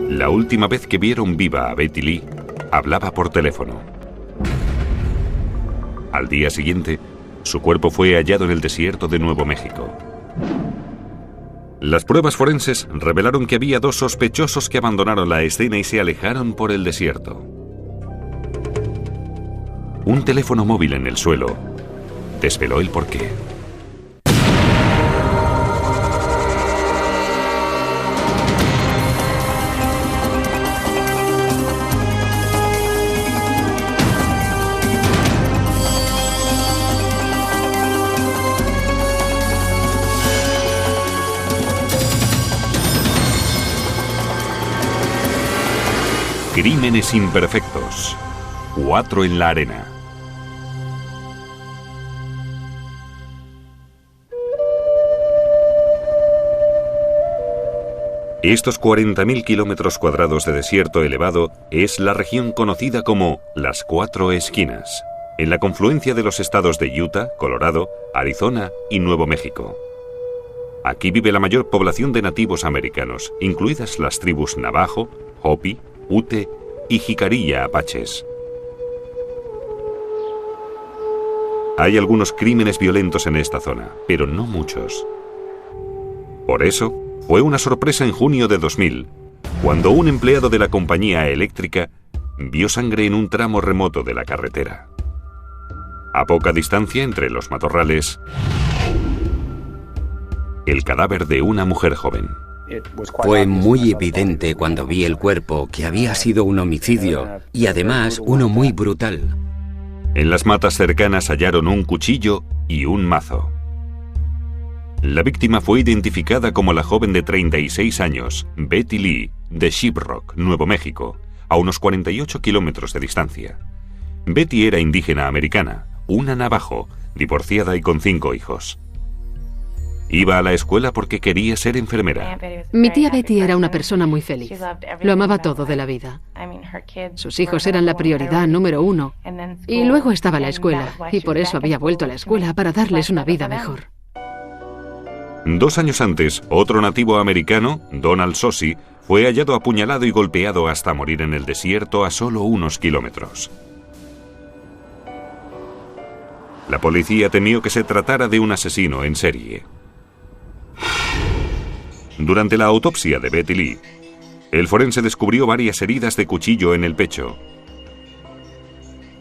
La última vez que vieron viva a Betty Lee, hablaba por teléfono. Al día siguiente, su cuerpo fue hallado en el desierto de Nuevo México. Las pruebas forenses revelaron que había 2 sospechosos que abandonaron la escena y se alejaron por el desierto. Un teléfono móvil en el suelo desveló el porqué. Crímenes imperfectos. 4 en la arena. Estos 40.000 kilómetros cuadrados de desierto elevado es la región conocida como las 4 esquinas, en la confluencia de los estados de Utah, Colorado, Arizona y Nuevo México. Aquí vive la mayor población de nativos americanos, incluidas las tribus Navajo, Hopi, Ute y Jicarilla apaches. Hay algunos crímenes violentos en esta zona, pero no muchos. Por eso, fue una sorpresa en junio de 2000, cuando un empleado de la compañía eléctrica vio sangre en un tramo remoto de la carretera. A poca distancia entre los matorrales, el cadáver de una mujer joven. Fue muy evidente cuando vi el cuerpo que había sido un homicidio y además uno muy brutal. En las matas cercanas hallaron un cuchillo y un mazo. La víctima fue identificada como la joven de 36 años, Betty Lee, de Shiprock, Nuevo México, a unos 48 kilómetros de distancia. Betty era indígena americana, una navajo, divorciada y con 5 hijos. Iba a la escuela porque quería ser enfermera. Mi tía Betty era una persona muy feliz. Lo amaba todo de la vida. Sus hijos eran la prioridad número 1. Y luego estaba la escuela, y por eso había vuelto a la escuela, para darles una vida mejor. 2 años antes, otro nativo americano, Donald Sosi, fue hallado apuñalado y golpeado hasta morir en el desierto a solo unos kilómetros. La policía temió que se tratara de un asesino en serie. Durante la autopsia de Betty Lee, el forense descubrió varias heridas de cuchillo en el pecho,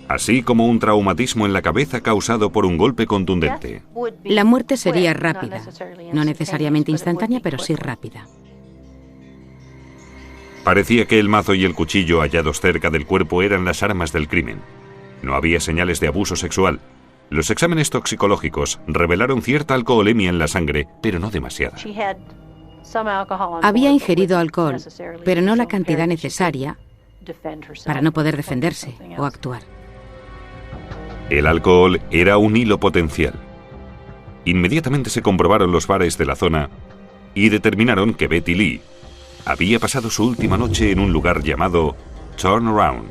así como un traumatismo en la cabeza causado por un golpe contundente. La muerte sería rápida, no necesariamente instantánea, pero sí rápida. Parecía que el mazo y el cuchillo hallados cerca del cuerpo eran las armas del crimen. No había señales de abuso sexual. Los exámenes toxicológicos revelaron cierta alcoholemia en la sangre, pero no demasiada. Había ingerido alcohol, pero no la cantidad necesaria para no poder defenderse o actuar. El alcohol era un hilo potencial. Inmediatamente se comprobaron los bares de la zona y determinaron que Betty Lee había pasado su última noche en un lugar llamado Turnaround.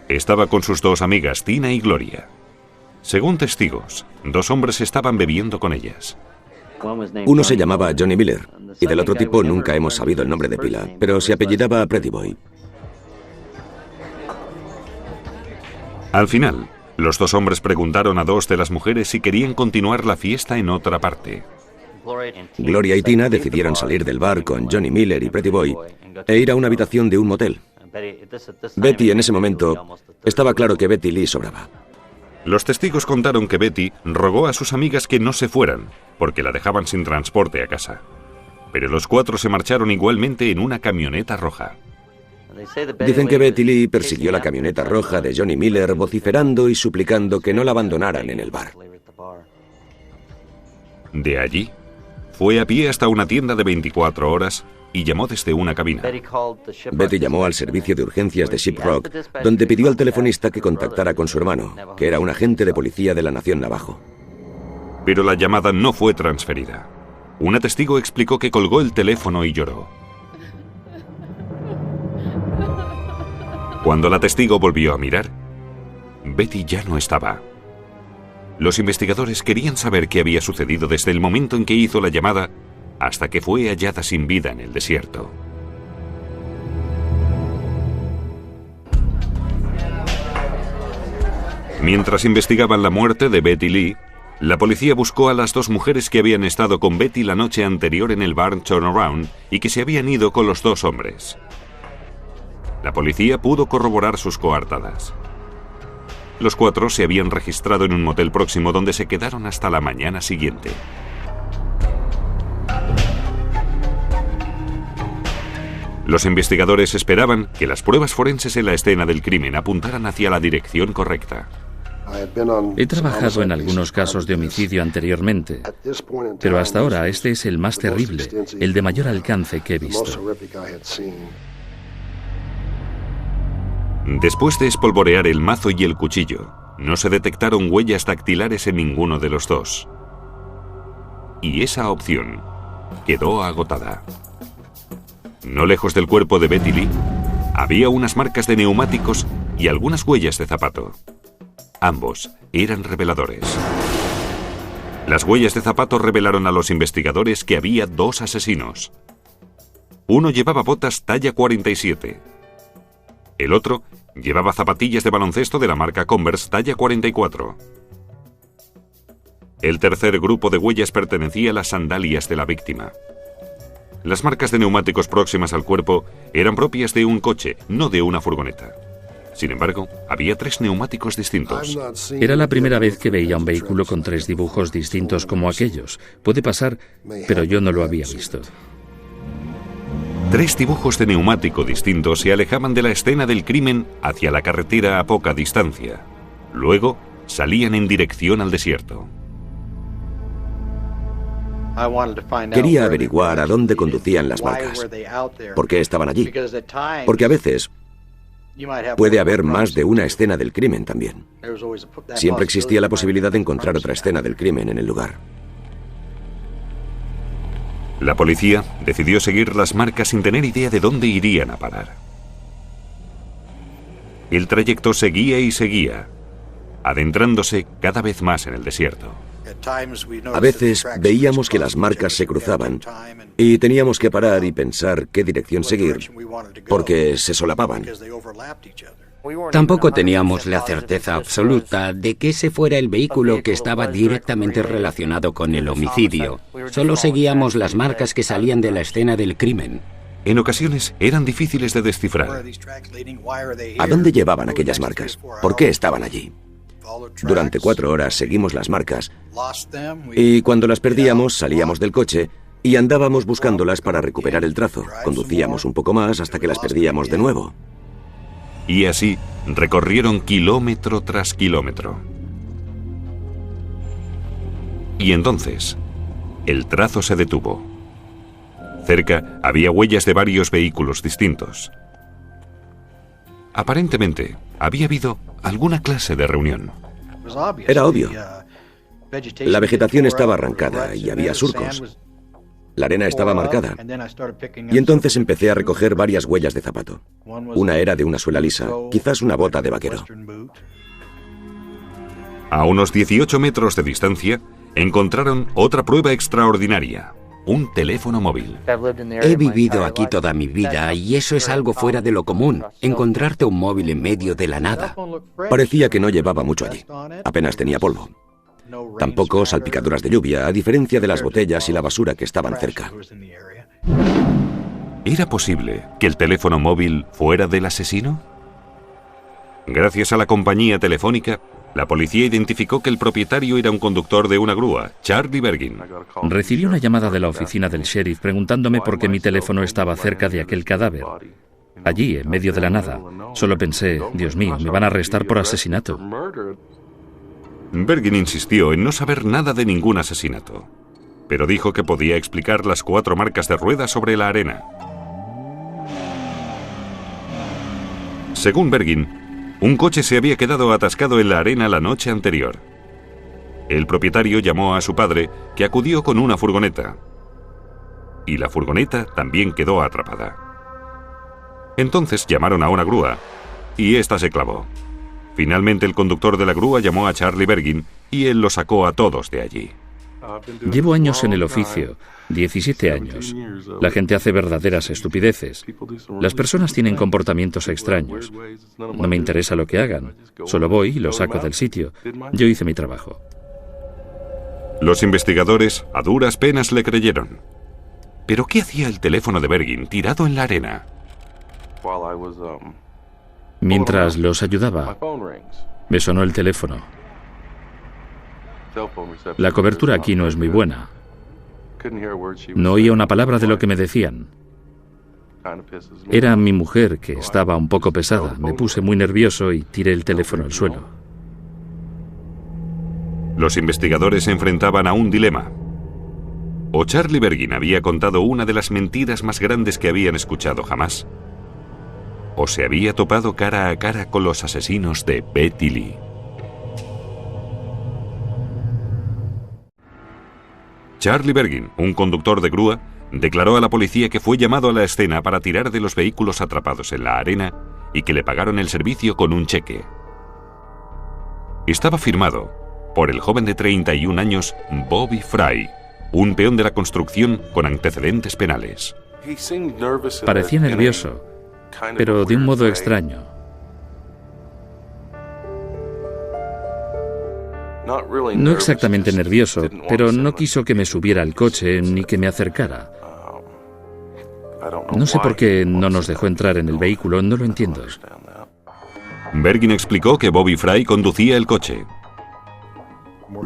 Estaba con sus 2 amigas, Tina y Gloria. Según testigos, 2 hombres estaban bebiendo con ellas. Uno se llamaba Johnny Miller y del otro tipo nunca hemos sabido el nombre de pila, pero se apellidaba Prettyboy. Al final, los 2 hombres preguntaron a 2 de las mujeres si querían continuar la fiesta en otra parte. Gloria y Tina decidieron salir del bar con Johnny Miller y Prettyboy e ir a una habitación de un motel. Betty, en ese momento, estaba claro que Betty Lee sobraba. Los testigos contaron que Betty rogó a sus amigas que no se fueran, porque la dejaban sin transporte a casa. Pero los 4 se marcharon igualmente en una camioneta roja. Dicen que Betty Lee persiguió la camioneta roja de Johnny Miller vociferando y suplicando que no la abandonaran en el bar. De allí, fue a pie hasta una tienda de 24 horas y llamó desde una cabina. Betty llamó al servicio de urgencias de Shiprock, donde pidió al telefonista que contactara con su hermano, que era un agente de policía de la Nación Navajo. Pero la llamada no fue transferida. Una testigo explicó que colgó el teléfono y lloró. Cuando la testigo volvió a mirar, Betty ya no estaba. Los investigadores querían saber qué había sucedido desde el momento en que hizo la llamada hasta que fue hallada sin vida en el desierto. Mientras investigaban la muerte de Betty Lee, la policía buscó a las 2 mujeres que habían estado con Betty la noche anterior en el bar Turnaround y que se habían ido con los 2 hombres. La policía pudo corroborar sus coartadas. Los 4 se habían registrado en un motel próximo donde se quedaron hasta la mañana siguiente. Los investigadores esperaban que las pruebas forenses en la escena del crimen apuntaran hacia la dirección correcta. He trabajado en algunos casos de homicidio anteriormente, pero hasta ahora este es el más terrible, el de mayor alcance que he visto. Después de espolvorear el mazo y el cuchillo, no se detectaron huellas dactilares en ninguno de los 2. Y esa opción quedó agotada. No lejos del cuerpo de Betty Lee, había unas marcas de neumáticos y algunas huellas de zapato. Ambos eran reveladores. Las huellas de zapato revelaron a los investigadores que había 2 asesinos. Uno llevaba botas talla 47. El otro llevaba zapatillas de baloncesto de la marca Converse talla 44. El tercer grupo de huellas pertenecía a las sandalias de la víctima. Las marcas de neumáticos próximas al cuerpo eran propias de un coche, no de una furgoneta. Sin embargo, había 3 neumáticos distintos. Era la primera vez que veía un vehículo con 3 dibujos distintos como aquellos. Puede pasar, pero yo no lo había visto. 3 dibujos de neumático distintos se alejaban de la escena del crimen hacia la carretera a poca distancia. Luego, salían en dirección al desierto. Quería averiguar a dónde conducían las marcas. ¿Por qué estaban allí? Porque a veces puede haber más de una escena del crimen también. Siempre existía la posibilidad de encontrar otra escena del crimen en el lugar. La policía decidió seguir las marcas sin tener idea de dónde irían a parar. El trayecto seguía y seguía, adentrándose cada vez más en el desierto. A veces veíamos que las marcas se cruzaban y teníamos que parar y pensar qué dirección seguir, porque se solapaban. Tampoco teníamos la certeza absoluta de que ese fuera el vehículo que estaba directamente relacionado con el homicidio. Solo seguíamos las marcas que salían de la escena del crimen. En ocasiones eran difíciles de descifrar. ¿A dónde llevaban aquellas marcas? ¿Por qué estaban allí? Durante 4 horas seguimos las marcas y cuando las perdíamos salíamos del coche y andábamos buscándolas para recuperar el trazo. Conducíamos un poco más hasta que las perdíamos de nuevo. Y así recorrieron kilómetro tras kilómetro. Y entonces, el trazo se detuvo. Cerca había huellas de varios vehículos distintos. Aparentemente, había habido alguna clase de reunión. Era obvio. La vegetación estaba arrancada y había surcos. La arena estaba marcada. Y entonces empecé a recoger varias huellas de zapato. Una era de una suela lisa, quizás una bota de vaquero. A unos 18 metros de distancia, encontraron otra prueba extraordinaria. Un teléfono móvil. He vivido aquí toda mi vida y eso es algo fuera de lo común, encontrarte un móvil en medio de la nada. Parecía que no llevaba mucho allí. Apenas tenía polvo. Tampoco salpicaduras de lluvia, a diferencia de las botellas y la basura que estaban cerca. ¿Era posible que el teléfono móvil fuera del asesino? Gracias a la compañía telefónica, la policía identificó que el propietario era un conductor de una grúa, Charlie Bergin. Recibí una llamada de la oficina del sheriff preguntándome por qué mi teléfono estaba cerca de aquel cadáver. Allí, en medio de la nada. Solo pensé, Dios mío, me van a arrestar por asesinato. Bergin insistió en no saber nada de ningún asesinato, pero dijo que podía explicar las 4 marcas de ruedas sobre la arena. Según Bergin, un coche se había quedado atascado en la arena la noche anterior. El propietario llamó a su padre, que acudió con una furgoneta. Y la furgoneta también quedó atrapada. Entonces llamaron a una grúa, y ésta se clavó. Finalmente el conductor de la grúa llamó a Charlie Bergin, y él los sacó a todos de allí. Llevo años en el oficio, 17 años. La gente hace verdaderas estupideces. Las personas tienen comportamientos extraños. No me interesa lo que hagan. Solo voy y lo saco del sitio. Yo hice mi trabajo. Los investigadores a duras penas le creyeron. ¿Pero qué hacía el teléfono de Bergin tirado en la arena? Mientras los ayudaba, me sonó el teléfono. La cobertura aquí no es muy buena. No oía una palabra de lo que me decían. Era mi mujer, que estaba un poco pesada. Me puse muy nervioso y tiré el teléfono al suelo. Los investigadores se enfrentaban a un dilema. O Charlie Bergin había contado una de las mentiras más grandes que habían escuchado jamás, o se había topado cara a cara con los asesinos de Betty Lee. Charlie Bergin, un conductor de grúa, declaró a la policía que fue llamado a la escena para tirar de los vehículos atrapados en la arena y que le pagaron el servicio con un cheque. Estaba firmado por el joven de 31 años Bobby Fry, un peón de la construcción con antecedentes penales. Parecía nervioso, pero de un modo extraño. No exactamente nervioso, pero no quiso que me subiera al coche ni que me acercara. No sé por qué no nos dejó entrar en el vehículo, no lo entiendo. Bergin explicó que Bobby Fry conducía el coche.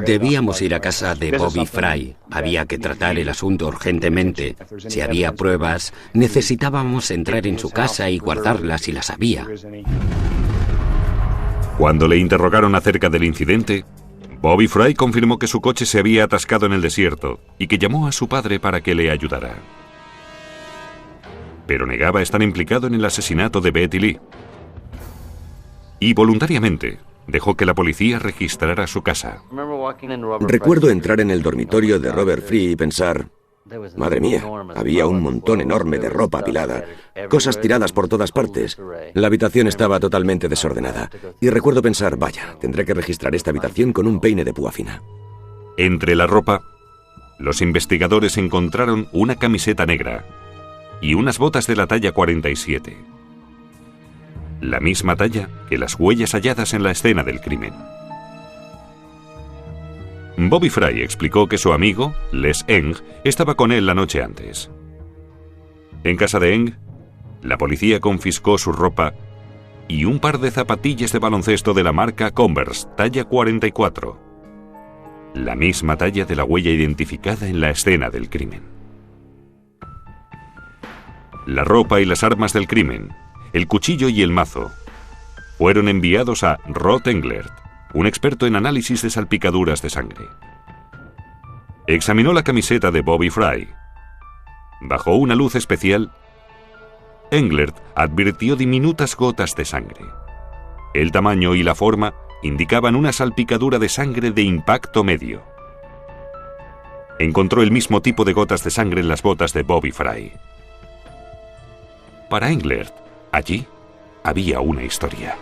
Debíamos ir a casa de Bobby Fry. Había que tratar el asunto urgentemente. Si había pruebas, necesitábamos entrar en su casa y guardarlas si las había. Cuando le interrogaron acerca del incidente, Bobby Fry confirmó que su coche se había atascado en el desierto y que llamó a su padre para que le ayudara. Pero negaba estar implicado en el asesinato de Betty Lee. Y voluntariamente dejó que la policía registrara su casa. Recuerdo entrar en el dormitorio de Robert Free y pensar, madre mía, había un montón enorme de ropa apilada, cosas tiradas por todas partes. La habitación estaba totalmente desordenada. Y recuerdo pensar, vaya, tendré que registrar esta habitación con un peine de púa fina. Entre la ropa, los investigadores encontraron una camiseta negra y unas botas de la talla 47. La misma talla que las huellas halladas en la escena del crimen. Bobby Fry explicó que su amigo, Les Eng, estaba con él la noche antes. En casa de Eng, la policía confiscó su ropa y un par de zapatillas de baloncesto de la marca Converse, talla 44. La misma talla de la huella identificada en la escena del crimen. La ropa y las armas del crimen, el cuchillo y el mazo, fueron enviados a Rod Englert, un experto en análisis de salpicaduras de sangre. Examinó la camiseta de Bobby Fry. Bajo una luz especial, Englert advirtió diminutas gotas de sangre. El tamaño y la forma indicaban una salpicadura de sangre de impacto medio. Encontró el mismo tipo de gotas de sangre en las botas de Bobby Fry. Para Englert, allí había una historia.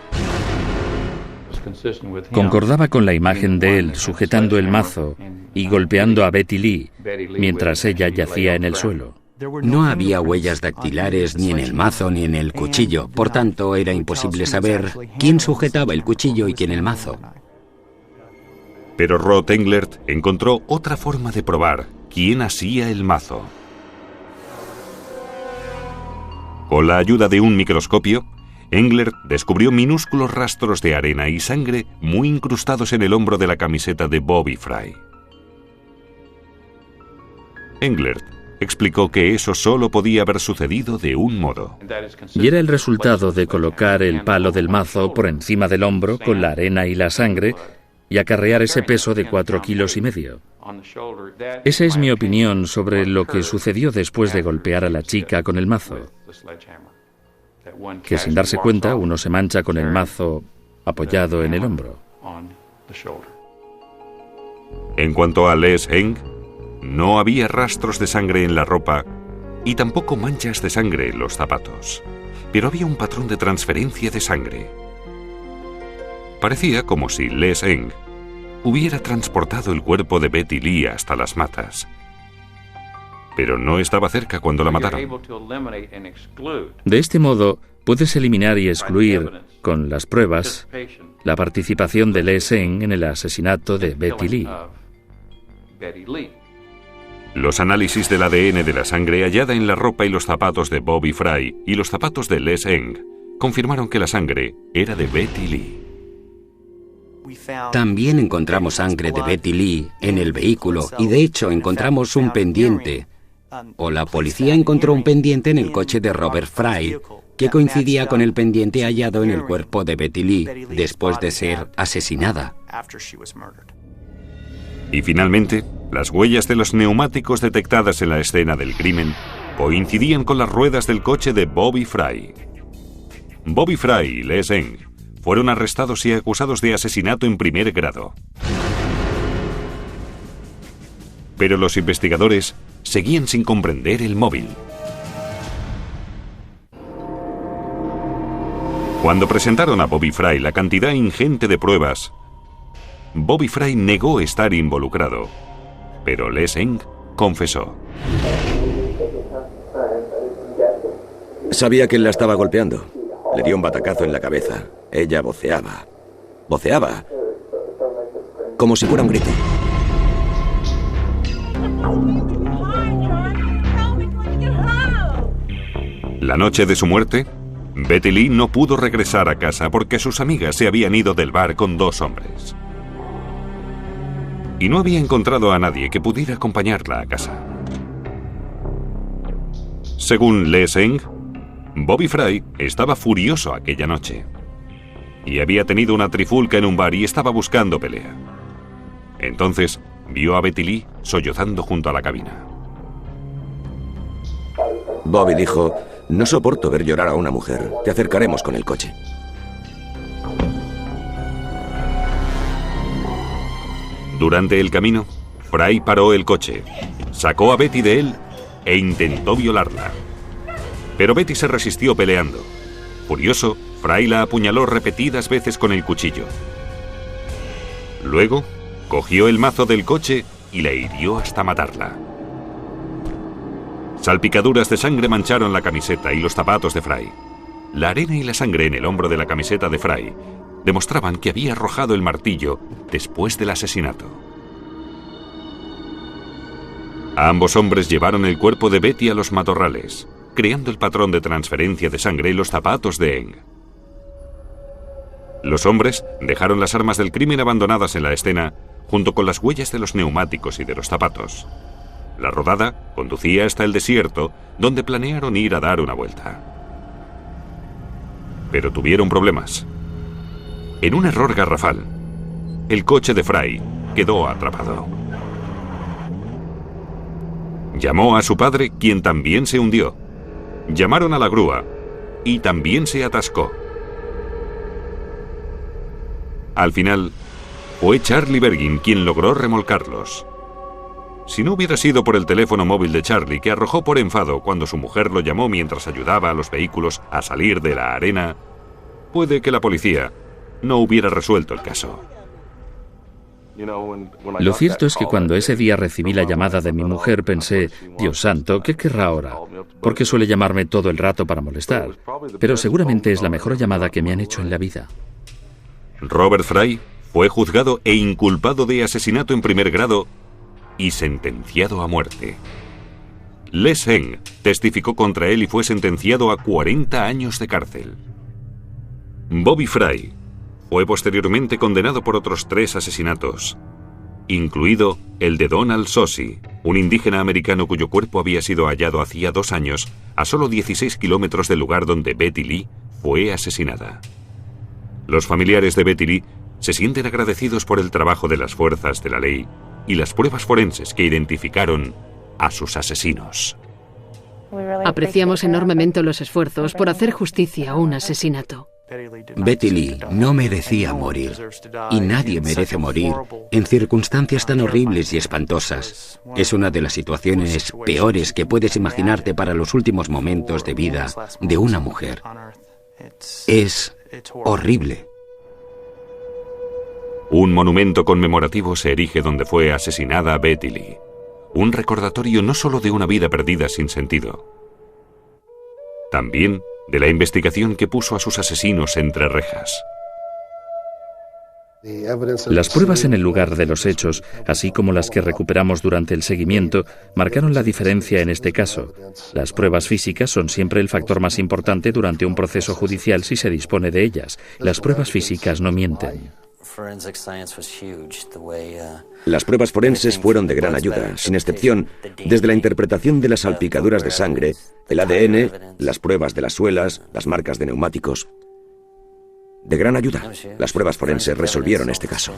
Concordaba con la imagen de él sujetando el mazo y golpeando a Betty Lee mientras ella yacía en el suelo. No había huellas dactilares ni en el mazo ni en el cuchillo, por tanto era imposible saber quién sujetaba el cuchillo y quién el mazo. Pero Rod Englert encontró otra forma de probar quién hacía el mazo. Con la ayuda de un microscopio, Englert descubrió minúsculos rastros de arena y sangre muy incrustados en el hombro de la camiseta de Bobby Fry. Englert explicó que eso solo podía haber sucedido de un modo. Y era el resultado de colocar el palo del mazo por encima del hombro con la arena y la sangre y acarrear ese peso de 4,5 kilos. Esa es mi opinión sobre lo que sucedió después de golpear a la chica con el mazo. Que sin darse cuenta uno se mancha con el mazo apoyado en el hombro. En cuanto a Les Eng, no había rastros de sangre en la ropa y tampoco manchas de sangre en los zapatos, pero había un patrón de transferencia de sangre. Parecía como si Les Eng hubiera transportado el cuerpo de Betty Lee hasta las matas. Pero no estaba cerca cuando la mataron. De este modo, puedes eliminar y excluir, con las pruebas, la participación de Lee Seng en el asesinato de Betty Lee. Los análisis del ADN de la sangre hallada en la ropa y los zapatos de Bobby Fry y los zapatos de Lee Seng confirmaron que la sangre era de Betty Lee. También encontramos sangre de Betty Lee en el vehículo y de hecho encontramos un pendiente, o la policía encontró un pendiente en el coche de Robert Fry que coincidía con el pendiente hallado en el cuerpo de Betty Lee después de ser asesinada. Y finalmente, las huellas de los neumáticos detectadas en la escena del crimen coincidían con las ruedas del coche de Bobby Fry. Bobby Fry y Lee Seng fueron arrestados y acusados de asesinato en primer grado. Pero los investigadores seguían sin comprender el móvil. Cuando presentaron a Bobby Fry la cantidad ingente de pruebas, Bobby Fry negó estar involucrado, pero Lee Seng confesó. Sabía que él la estaba golpeando. Le dio un batacazo en la cabeza. Ella voceaba. Voceaba. Como si fuera un grito. La noche de su muerte, Betty Lee no pudo regresar a casa porque sus amigas se habían ido del bar con 2 hombres. Y no había encontrado a nadie que pudiera acompañarla a casa. Según Lee Seng, Bobby Fry estaba furioso aquella noche. Y había tenido una trifulca en un bar y estaba buscando pelea. Entonces, vio a Betty Lee sollozando junto a la cabina. Bobby dijo: no soporto ver llorar a una mujer. Te acercaremos con el coche. Durante el camino, Fry paró el coche, sacó a Betty de él e intentó violarla. Pero Betty se resistió peleando. Furioso, Fry la apuñaló repetidas veces con el cuchillo. Luego, cogió el mazo del coche y la hirió hasta matarla. Salpicaduras de sangre mancharon la camiseta y los zapatos de Fry. La arena y la sangre en el hombro de la camiseta de Fry demostraban que había arrojado el martillo después del asesinato. Ambos hombres llevaron el cuerpo de Betty a los matorrales, creando el patrón de transferencia de sangre en los zapatos de Eng. Los hombres dejaron las armas del crimen abandonadas en la escena, junto con las huellas de los neumáticos y de los zapatos. La rodada conducía hasta el desierto, donde planearon ir a dar una vuelta. Pero tuvieron problemas. En un error garrafal, el coche de Fry quedó atrapado. Llamó a su padre, quien también se hundió. Llamaron a la grúa y también se atascó. Al final, fue Charlie Bergin quien logró remolcarlos. Si no hubiera sido por el teléfono móvil de Charlie, que arrojó por enfado cuando su mujer lo llamó mientras ayudaba a los vehículos a salir de la arena, puede que la policía no hubiera resuelto el caso. Lo cierto es que cuando ese día recibí la llamada de mi mujer pensé, Dios santo, ¿qué querrá ahora? Porque suele llamarme todo el rato para molestar. Pero seguramente es la mejor llamada que me han hecho en la vida. Robert Fry fue juzgado e inculpado de asesinato en primer grado y sentenciado a muerte. Lee Seng testificó contra él y fue sentenciado a 40 años de cárcel. Bobby Fry fue posteriormente condenado por otros 3 asesinatos, incluido el de Donald Sosi, un indígena americano cuyo cuerpo había sido hallado hacía 2 años a solo 16 kilómetros del lugar donde Betty Lee fue asesinada. Los familiares de Betty Lee se sienten agradecidos por el trabajo de las fuerzas de la ley y las pruebas forenses que identificaron a sus asesinos. Apreciamos enormemente los esfuerzos por hacer justicia a un asesinato. Betty Lee no merecía morir, y nadie merece morir en circunstancias tan horribles y espantosas. Es una de las situaciones peores que puedes imaginarte para los últimos momentos de vida de una mujer. Es horrible. Un monumento conmemorativo se erige donde fue asesinada Betty Lee. Un recordatorio no solo de una vida perdida sin sentido, también de la investigación que puso a sus asesinos entre rejas. Las pruebas en el lugar de los hechos, así como las que recuperamos durante el seguimiento, marcaron la diferencia en este caso. Las pruebas físicas son siempre el factor más importante durante un proceso judicial si se dispone de ellas. Las pruebas físicas no mienten. Las pruebas forenses fueron de gran ayuda, sin excepción, desde la interpretación de las salpicaduras de sangre, el ADN, las pruebas de las suelas, las marcas de neumáticos. De gran ayuda, las pruebas forenses resolvieron este caso.